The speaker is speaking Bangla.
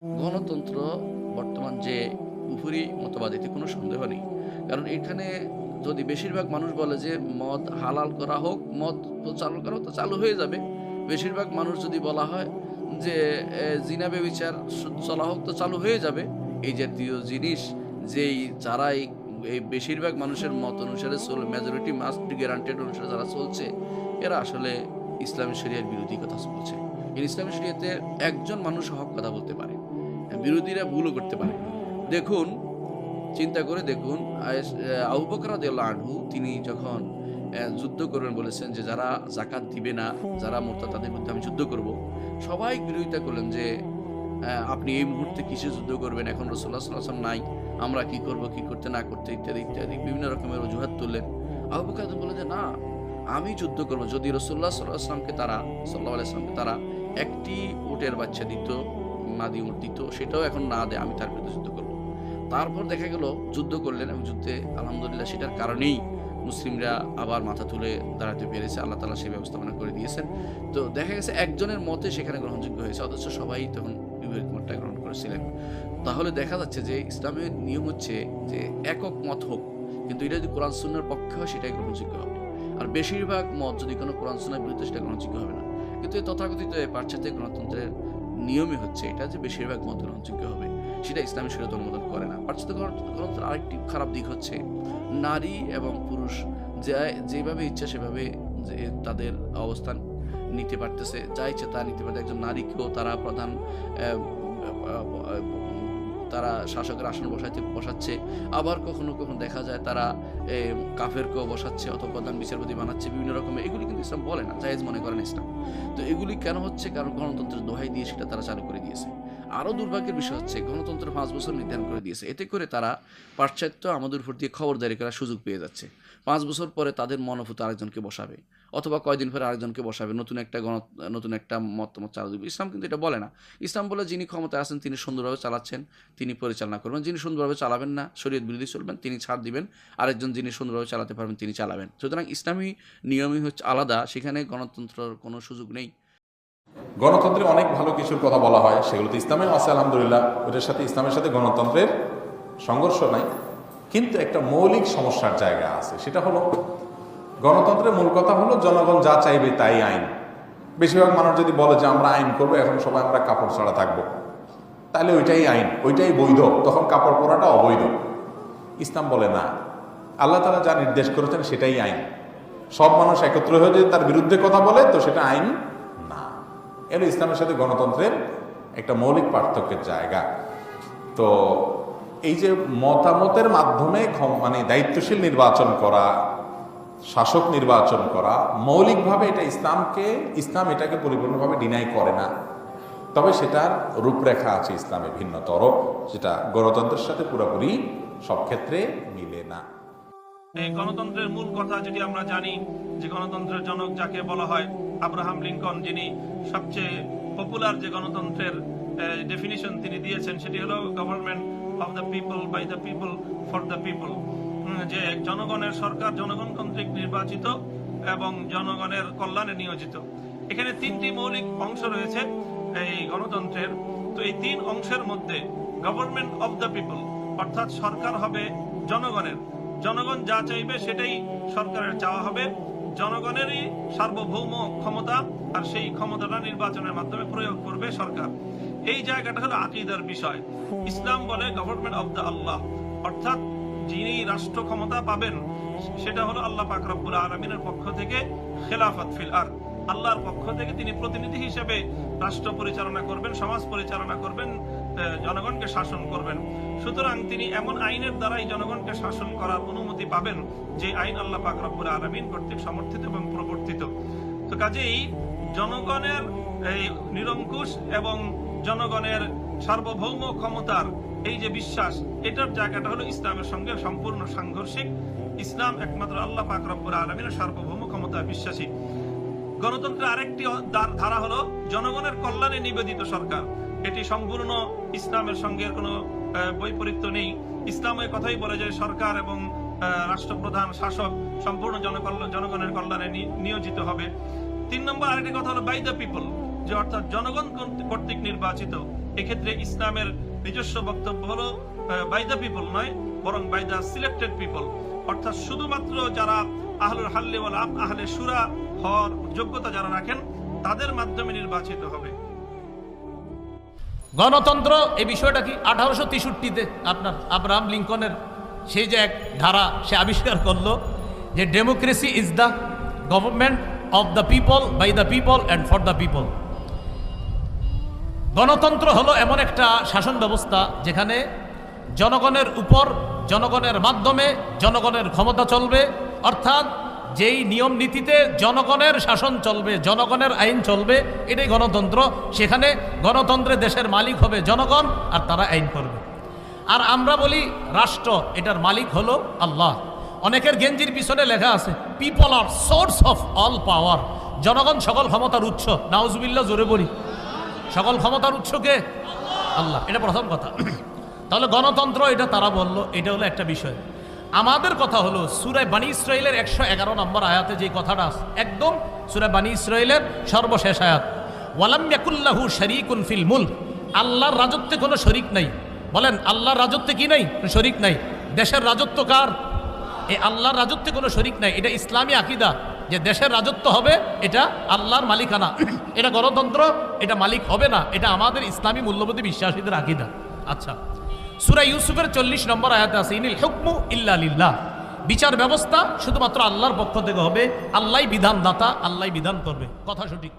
গণতন্ত্র বর্তমান যে কুফরি মতবাদ, এতে কোনো সন্দেহ নেই। কারণ এখানে যদি বেশিরভাগ মানুষ বলে যে মদ হালাল করা হোক, মদ তো চালু করা হোক, তো চালু হয়ে যাবে। বেশিরভাগ মানুষ যদি বলা হয় যে জিনা ব্যভিচার চলা হোক, তো চালু হয়ে যাবে। এই জাতীয় জিনিস যেই যারা এই বেশিরভাগ মানুষের মত অনুসারে মেজরিটি মাস্ট বি গ্যারান্টেড অনুসারে যারা চলছে, এরা আসলে ইসলামী শরিয়ার বিরোধী কথা বলছে। এই ইসলামী শরিয়াতে একজন মানুষ হক কথা বলতে পারে, বিরোধীরা ভুলও করতে পারে। দেখুন, চিন্তা করে দেখুন, আবু বকর রাদিয়াল্লাহু আনহু তিনি যখন যুদ্ধ করবেন বলেছেন যে যারা যাকাত দিবে না, যারা মোরতাদ, তাদের বিরুদ্ধে আমি যুদ্ধ করব। সবাই বিরোধিতা করলেন যে আপনি এই মুহূর্তে কিসে যুদ্ধ করবেন, এখন রাসূলুল্লাহ সাল্লাল্লাহু আলাইহি ওয়াসাল্লাম নাই, আমরা কি করব, কি করতে না করতে, ইত্যাদি ইত্যাদি বিভিন্ন রকমের অজুহাত তুললেন। আবু বকর বললেন যে না, আমি যুদ্ধ করব যদি রাসূলুল্লাহ সাল্লাল্লাহু আলাইহি ওয়াসাল্লামকে তারা একটি উটের বাচ্চা দিত, মাদি উট দিত, সেটাও এখন না দেয়, আমি তার বিরুদ্ধে যুদ্ধ করব। তারপর দেখা গেল যুদ্ধ করলেন এবং যুদ্ধে আলহামদুলিল্লাহ সেটার কারণেই মুসলিমরা আবার মাথা তুলে দাঁড়াতে পেরেছে। আল্লাহ তাআলা সেই ব্যবস্থাপনা করে দিয়েছেন। তো দেখা গেছে একজনের মতে সেখানে গ্রহণযোগ্য হয়েছে, অথচ সবাই তখন বিপরীত মতটা গ্রহণ করেছিলেন। তাহলে দেখা যাচ্ছে যে ইসলামের নিয়ম হচ্ছে যে একক মত হোক, কিন্তু এটা যদি কোরআন সুন্নাহর পক্ষে হয় সেটাই গ্রহণযোগ্য হবে। আর বেশিরভাগ মত যদি কোনো কোরআন সুন্নাহর বিরুদ্ধে, সেটা গ্রহণযোগ্য হবে না। কিন্তু এই তথাকথিত পাশ্চাত্য গণতন্ত্রের নিয়মই হচ্ছে এটা যে বেশিরভাগ মত গ্রহণযোগ্য হবে, সেটা ইসলামী শরীয়ত অনুমোদন করে না। পাশ্চাত্য গণতন্ত্রের আরেকটি খারাপ দিক হচ্ছে নারী এবং পুরুষ যেভাবে ইচ্ছা সেভাবে যে তাদের অবস্থান নিতে পারতেছে, যা ইচ্ছা তা নিতে পারতেছে। একজন নারীকেও তারা প্রধান তারা শাসকের আসন বসাচ্ছে, আবার কখনো কখনো দেখা যায় তারা কাফেরকেও বসাচ্ছে অথবা প্রধান বিচারপতি বানাচ্ছে বিভিন্ন রকমের। এগুলি কিন্তু ইসলাম বলে না, জায়েজ মনে করেন ইসলাম। তো এগুলি কেন হচ্ছে? কারণ গণতন্ত্রের দোহাই দিয়ে সেটা তারা চালু করে দিয়েছে। আরও দুর্ভাগ্যের বিষয় হচ্ছে গণতন্ত্র 5 বছর নির্ধারণ করে দিয়েছে। এতে করে তারা পাশ্চাত্য আমাদের উপর দিয়ে খবরদারি করার সুযোগ পেয়ে যাচ্ছে। 5 বছর পরে তাদের মনোভূত আরেকজনকে বসাবে, অথবা কয়দিন পরে আরেকজনকে বসাবে, নতুন একটা মতামত চালু দেবে। ইসলাম কিন্তু এটা বলে না। ইসলাম বলে যিনি ক্ষমতায় আছেন তিনি সুন্দরভাবে চালাচ্ছেন, তিনি পরিচালনা করবেন। যিনি সুন্দরভাবে চালাবেন না, শরীয়ত বিরোধী চলবেন, তিনি ছাড় দিবেন। আরেকজন যিনি সুন্দরভাবে চালাতে পারবেন তিনি চালাবেন। সুতরাং ইসলামী নিয়মই হচ্ছে আলাদা, সেখানে গণতন্ত্রের কোনো সুযোগ নেই। গণতন্ত্রে অনেক ভালো কিছুর কথা বলা হয়, সেগুলো তো ইসলামেও আছে আলহামদুলিল্লাহ। ওটার সাথে ইসলামের সাথে গণতন্ত্রের সংঘর্ষ নাই, কিন্তু একটা মৌলিক সমস্যার জায়গা আছে। সেটা হলো গণতন্ত্রের মূল কথা হলো জনগণ যা চাইবে তাই আইন। বেশিরভাগ মানুষ যদি বলে যে আমরা আইন করবো, এখন সবাই আমরা কাপড় ছাড়া থাকবো, তাহলে ওইটাই আইন, ওইটাই বৈধ, তখন কাপড় পরাটা অবৈধ। ইসলাম বলে না, আল্লাহ তাআলা যা নির্দেশ করেছেন সেটাই আইন। সব মানুষ একত্র হয়ে যদি তার বিরুদ্ধে কথা বলে তো সেটা আইন না। এর ইসলামের সাথে গণতন্ত্রের একটা মৌলিক পার্থক্যের জায়গা। তো এই যে মতামতের মাধ্যমে মানে দায়িত্বশীল নির্বাচন করা, শাসক নির্বাচন করা, মৌলিকভাবে এটা ইসলাম এটাকে পরিপূর্ণভাবে ডিনাই করে না। তবে সেটার রূপরেখা আছে ইসলামে ভিন্নতর, যেটা গণতন্ত্রের সাথে পুরোপুরি সব ক্ষেত্রে মিলে না। এই গণতন্ত্রের মূল কথা যদি আমরা জানি, যে গণতন্ত্রের জনক যাকে বলা হয় আব্রাহাম লিঙ্কন, যিনি সবচেয়ে পপুলার যে গণতন্ত্রের ডেফিনিশন তিনি দিয়েছেন, সেটি হলো government of the people, by the people, for the people. যে জনগণের সরকার জনগণ কর্তৃক নির্বাচিত এবং জনগণের কল্যাণে নিয়োজিত। এখানে 3টি মৌলিক অংশ রয়েছে এই গণতন্ত্রের। তো এই 3 অংশের মধ্যে গভর্নমেন্ট অফ দ্য পিপল, অর্থাৎ সরকার হবে জনগণের, জনগণ যা চাইবে সেটাই সরকারের চাওয়া হবে, জনগণেরই সার্বভৌম ক্ষমতা, আর সেই ক্ষমতাটা নির্বাচনের মাধ্যমে প্রয়োগ করবে সরকার। এই জায়গাটা হলো আকীদার বিষয়। ইসলাম বলে গভর্নমেন্ট অফ দ্য আল্লাহ, অর্থাৎ যিনি রাষ্ট্র ক্ষমতা পাবেন সেটা হলো আল্লাহ পাক রব্বুল আলামিনের পক্ষ থেকে, খেলাফত ফিল আরদ, আল্লাহর পক্ষ থেকে তিনি প্রতিনিধি হিসেবে রাষ্ট্র পরিচালনা করবেন, সমাজ পরিচালনা করবেন, জনগণকে শাসন করবেন। সুতরাং তিনি এমন আইনের দ্বারাই জনগণকে শাসন করার অনুমতি পাবেন যে আইন আল্লাহ পাক রব্বুল আলামিন কর্তৃক সমর্থিত এবং প্রবর্তিত। তো কাজেই জনগণের এই নিরঙ্কুশ এবং জনগণের সার্বভৌম ক্ষমতার এই যে বিশ্বাস, এটার জায়গাটা হলো ইসলামের সঙ্গে সম্পূর্ণ সাংঘর্ষিক। ইসলাম একমাত্র আল্লাহ পাক রব্বুল আলামিনের সার্বভৌম ক্ষমতায় বিশ্বাসী। গণতন্ত্রের আরেকটি ধারা হলো জনগণের কল্যাণে নিবেদিত সরকার। এটি সম্পূর্ণ ইসলামের সঙ্গে কোনো বৈপরীত্য নেই। ইসলামে কথাই বলে যে সরকার এবং রাষ্ট্রপ্রধান শাসক সম্পূর্ণ জনগণের কল্যাণে নিয়োজিত হবে। 3 নম্বর আরেকটি কথা হলো বাই দ্য পিপল, যে অর্থাৎ জনগণ কর্তৃক নির্বাচিত। এক্ষেত্রে ইসলামের নিজস্ব বক্তব্য হলো বাই দ্য পিপল নয়, বরং বাই দ্য সিলেক্টেড পিপল, অর্থাৎ শুধুমাত্র যারা আহলুল হাল্লি ওয়াল আকদ, আহলে শুরা হওয়ার যোগ্যতা যারা রাখেন তাদের মাধ্যমে নির্বাচিত হবে। গণতন্ত্র এই বিষয়টা কি 1863-তে আপনার আব্রাহাম লিঙ্কনের সেই যে এক ধারা সে আবিষ্কার করলো যে democracy is the government of the people, by the people and for the people. গণতন্ত্র হলো এমন একটা শাসন ব্যবস্থা যেখানে জনগণের উপর, জনগণের মাধ্যমে জনগণের ক্ষমতা চলবে, অর্থাৎ যেই নিয়ম নীতিতে জনগণের শাসন চলবে, জনগণের আইন চলবে, এটাই গণতন্ত্র। সেখানে গণতন্ত্রে দেশের মালিক হবে জনগণ আর তারা আইন করবে। আর আমরা বলি রাষ্ট্র, এটার মালিক হলো আল্লাহ। অনেকের গেঞ্জির পিছনে লেখা আছে people are source of all power, জনগণ সকল ক্ষমতার উৎস। নাউজুবিল্লাহ, জোরে বলি, সকল ক্ষমতার উৎস কে? আল্লাহ। এটা প্রথম কথা। তাহলে গণতন্ত্র এটা তারা বললো, এটা হলো একটা বিষয়। আমাদের কথা হলো সূরা বানী ইসরাঈলের 111 নম্বর আয়াতে যে কথাটা আছে, একদম সূরা বানী ইসরাঈলের সর্বশেষ আয়াত, ওয়ালাম ইয়াকুল্লাহু শারীকুন ফিল মুলক, আল্লাহর রাজত্বে কোনো শরীক নাই। বলেন আল্লাহর রাজত্বে কি নাই? শরীক নাই। দেশের রাজত্ব কার? এই আল্লাহর রাজত্বে কোনো শরীক নাই। এটা ইসলামী আকীদা যে দেশের রাজত্ব হবে এটা আল্লাহর মালিকানা, এটা গণতন্ত্র, এটা মালিক হবে না। এটা আমাদের ইসলামী মূল্যবোধে বিশ্বাসীদের আকীদা। আচ্ছা, সূরা ইউসুফের 40 নম্বর আয়াতে আছে ইনিল হুকমু ইল্লা লিল্লাহ, বিচার ব্যবস্থা শুধুমাত্র আল্লাহর পক্ষ থেকে হবে, আল্লাহই বিধানদাতা, আল্লাহই বিধান করবে। কথা সঠিক।